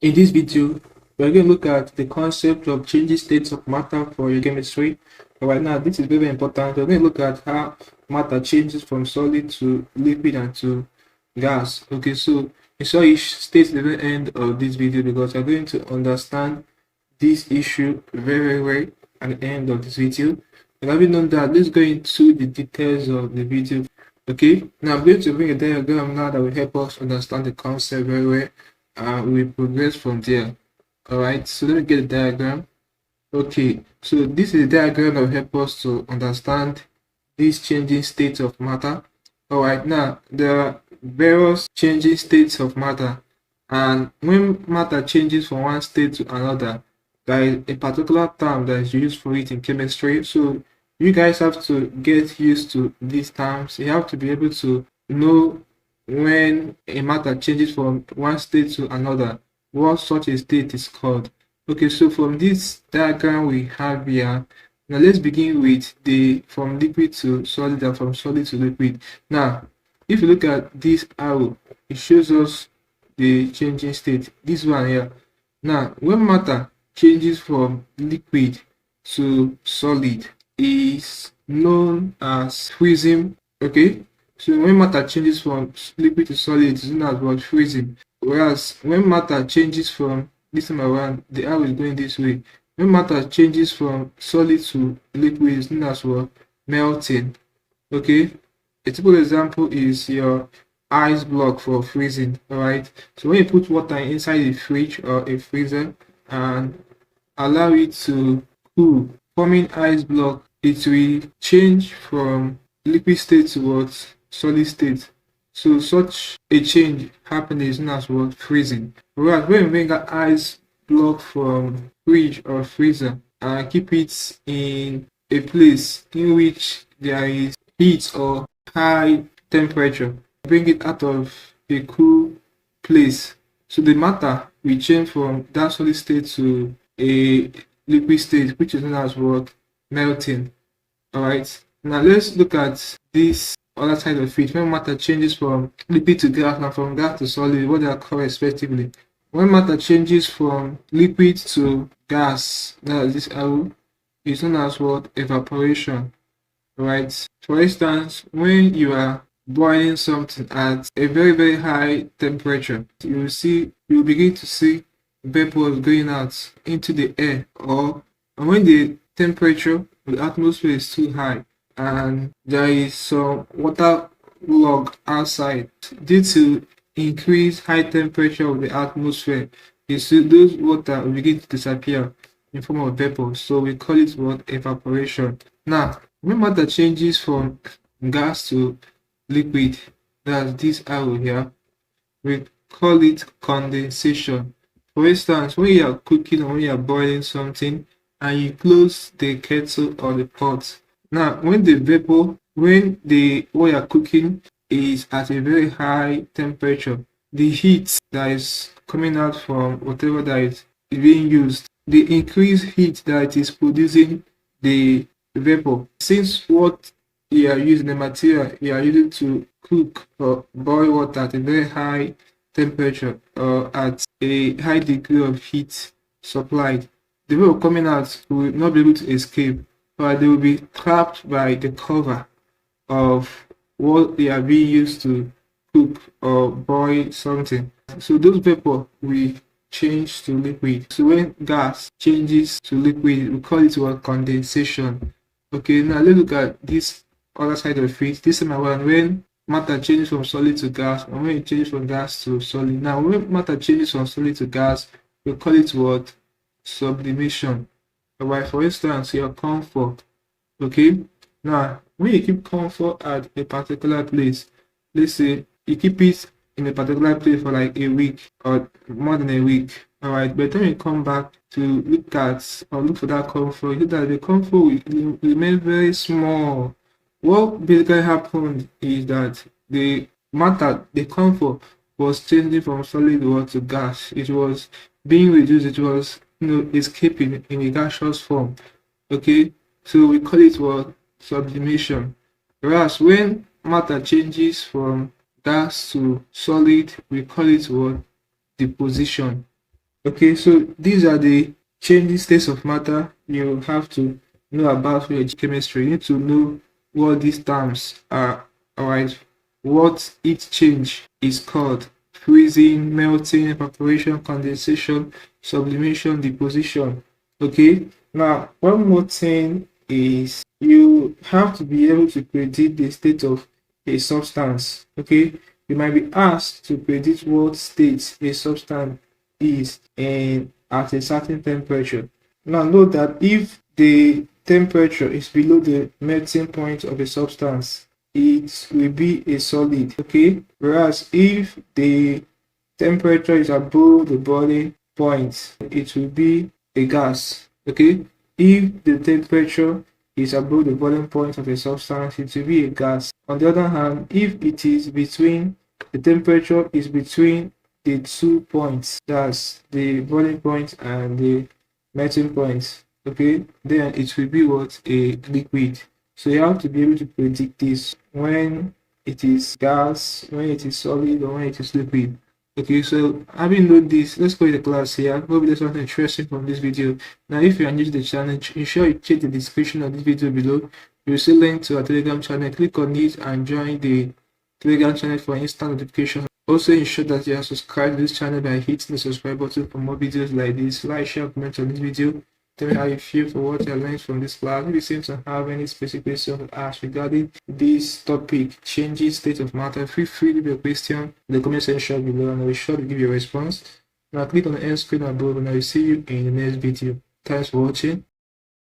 In this video, we're going to look at the concept of changing states of matter for your chemistry. Right now, this is very important. We're going to look at how matter changes from solid to liquid and to gas. Okay, so ensure you stay to the end of this video because you're going to understand this issue very well at the end of this video. And having done that, let's go into the details of the video. Okay, now I'm going to bring a diagram now that will help us understand the concept very well. We progress from there. All right, so let me get a diagram. Okay, so this is a diagram that will help us to understand these changing states of matter. All right, now there are various changing states of matter, and when matter changes from one state to another, there is a particular term that is used for it in chemistry. So you guys have to get used to these terms. You have to be able to know when a matter changes from one state to another, what such a state is called. Okay, so from this diagram we have here, now let's begin with the from liquid to solid and from solid to liquid. Now, if you look at this arrow, it shows us the changing state. This one here. Now, when matter changes from liquid to solid, is known as freezing. Okay, so when matter changes from liquid to solid, it's known as what? Freezing. Whereas when matter changes from this time around, the arrow is going this way. When matter changes from solid to liquid, it's known as what? Melting. Okay, a typical example is your ice block for freezing. All right, so when you put water inside a fridge or a freezer and allow it to cool, forming ice block, it will change from liquid state to what? Solid state. So such a change happening is known as what? Freezing. Whereas when we bring an ice block from fridge or freezer and keep it in a place in which there is heat or high temperature, bring it out of a cool place, so the matter will change from that solid state to a liquid state, which is known as what? Melting. All right, now let's look at this other side of it. When matter changes from liquid to gas and from gas to solid, what they are called respectively. When matter changes from liquid to gas, that is this arrow, is known as what? Evaporation. All right, for instance, when you are boiling something at a very high temperature, you will begin to see vapors going out into the air, or when the temperature of the atmosphere is too high and there is some water log outside due to increased high temperature of the atmosphere, you see those water will begin to disappear in form of vapor. So we call it what? Evaporation. Now, when matter changes from gas to liquid, that's this arrow here, we call it condensation. For instance, when you are cooking or when you are boiling something and you close the kettle or the pot, now when what you are cooking is at a very high temperature, the heat that is coming out from whatever that is being used, the increased heat that it is producing the vapor, since what you are using, the material you are using to cook or boil water at a very high temperature or at a high degree of heat supplied, the vapor coming out will not be able to escape, but they will be trapped by the cover of what they are being used to cook or boil something. So those vapor will change to liquid. So when gas changes to liquid, we call it what? Condensation. Okay, now let's look at this other side of it. This time around, when matter changes from solid to gas, and when it changes from gas to solid. Now, when matter changes from solid to gas, we call it what? Sublimation. Alright, for instance, your comfort. Okay, now when you keep comfort at a particular place, let's say you keep it in a particular place for like a week or more than a week. Alright, by the time you come back to look at or look for that comfort, you see that the comfort will remain very small. What basically happened is that the comfort was changing from solid to gas. It was being reduced. It was escaping in a gaseous form. Okay, so we call it what? Sublimation. Whereas when matter changes from gas to solid, we call it what? Deposition. Okay, so these are the changing states of matter you have to know about for your chemistry. You need to know what these terms are, alright? What each change is called: freezing, melting, evaporation, condensation, sublimation, deposition. Okay, now one more thing is you have to be able to predict the state of a substance. Okay, you might be asked to predict what state a substance is in at a certain temperature. Now note that if the temperature is below the melting point of a substance, it will be a solid. Okay, whereas if the temperature is above the boiling point, it will be a gas. Okay, if the temperature is above the boiling point of a substance, it will be a gas. On the other hand, if it is between, the temperature is between the 2 points, that's the boiling point and the melting point, okay, then it will be what? A liquid. So you have to be able to predict this, when it is gas, when it is solid, or when it is liquid. Okay, so having known this, let's go to the class here. Hope there's something interesting from this video. Now, if you are new to the channel, ensure you check the description of this video below. You will see a link to our Telegram channel. Click on it and join the Telegram channel for instant notifications. Also, ensure that you are subscribed to this channel by hitting the subscribe button for more videos like this. Like, share, comment on this video. Tell me how you feel for what you learned from this class. If you seem to have any specific questions to ask regarding this topic, changing state of matter, feel free to leave your question in the comment section below, and I will be sure to give you a response. Now click on the end screen above, and I will see you in the next video. Thanks for watching.